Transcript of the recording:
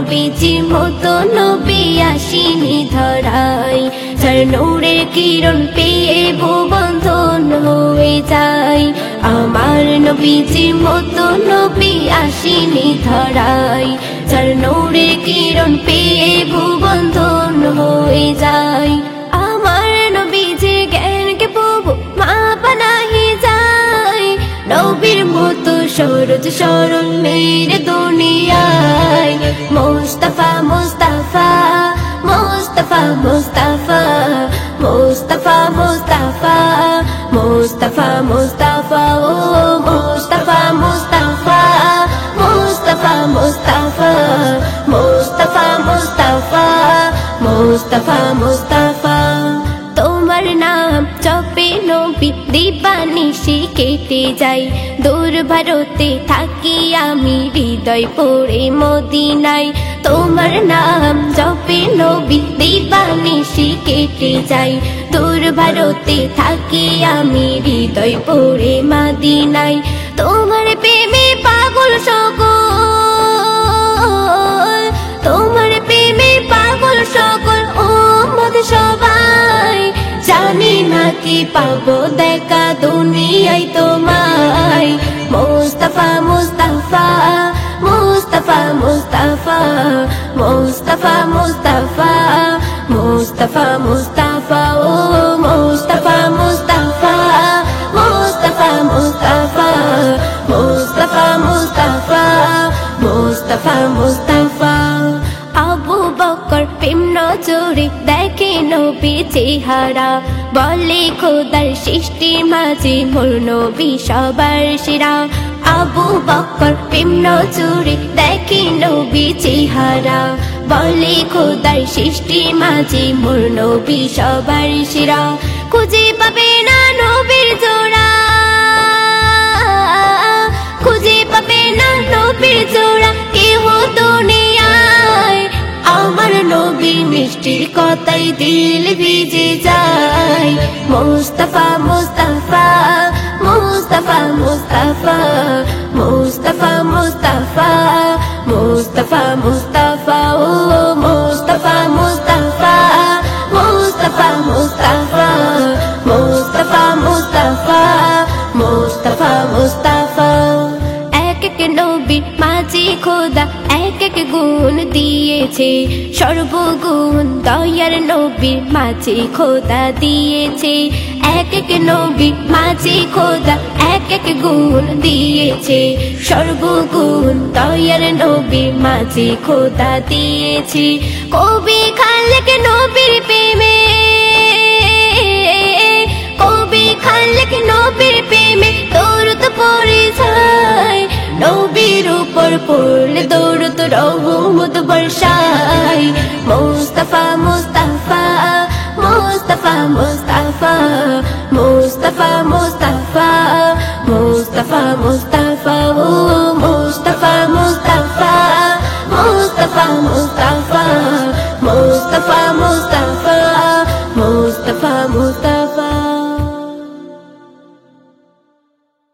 নবীজির মতো নবী আসেনি ধরায়, যার নূরের কিরণ পেয়ে ভুবন ধন্য হয়ে যায়। আমার নবীজির মতো নবী আসেনি ধরায়, যার নূরের কিরণ পেয়ে ভুবন ধন্য হয়ে যায়। আমার নবীজির জ্ঞানকে প্রভু মাপা নাহি যায়, নবীর মতো সরজ সরল মেরে দুনিয়ায়। মুস্তাফা মুস্তাফা মুস্তাফা মুস্তাফা মুস্তাফা মুস্তাফা মুস্তাফা মুস্তাফা ও মুস্তাফা মুস্তাফা মুস্তাফা মুস্তাফা মুস্তাফা মুস্তাফা মুস্তাফা মুস্তাফা। তোমার নাম জপে নবী দিবানিশি কেটে যাই, দূর ভারতে থাকি আমি হৃদয় পড়ে মদিনায়। তোমার নাম জপে নবী দিবানিশি কেটে যাই, দূর ভারতে থাকি আমি হৃদয় পড়ে মদিনায়। তোমার প্রেমে পাগল সকল, তোমার প্রেমে পাগল সকল উম্মত সবাই। জানি না কি পাবো দেখা দুনিয়ায় তোমায়। মুস্তাফা মুস্তাফা মুস্তাফা মুস্তাফা মুস্তাফা মুস্তাফা মুস্তাফা মুস্তাফা ও মুস্তাফা মুস্তাফা মুস্তাফা মুস্তাফা মুস্তাফা মুস্তাফা মুস্তাফা মুস্তাফা। আবু বকর প্রেম নজরে দেখে নবী চেহারা, বলে খোদার সৃষ্টি মাঝে মোর নবী সবার সেরা। আবু বকর প্রেম নজরে দেখে নবী চেহারা, বলে খোদার সৃষ্টি মাঝে মোর নবী সবার সেরা। খুঁজে পাবে না নবীর জোড়া, খুঁজে পাবে না নবীর জোড়া কেহ দুনিয়ায়। আমার নবীর মিষ্টির কথাই দিল ভিজে যায়। মুস্তাফা মুস্তাফা মুস্তাফা মুস্তাফা মুস্তাফা মুস্তাফা মুস্তাফা মুস্তাফা ও মুস্তাফা মুস্তাফা মুস্তাফা মুস্তাফা মুস্তাফা মুস্তাফা মুস্তাফা মুস্তাফা। এক এক নবীর মাঝে খোদা এক এক গুণ দিয়েছে, সর্বগুণ দয়ার নবীর মাঝে খোদা দিয়েছে। এক এক নবীর মাঝে খোদা এক এক গুণ দিয়েছে, সর্বগুণ দয়ার নবীর মাঝে খোদা দিয়েছে। কবি খালেক নবীর প্রেমে, কবি খালেক নবীর প্রেমে দৌড়ত পড়ে যায়। নবীর উপর পড়লে দৌড়ত রহমত বর্ষায়। মুস্তাফা মুস্তাফা মুস্তাফা মুস্তাফা মুস্তাফা মুস্তাফা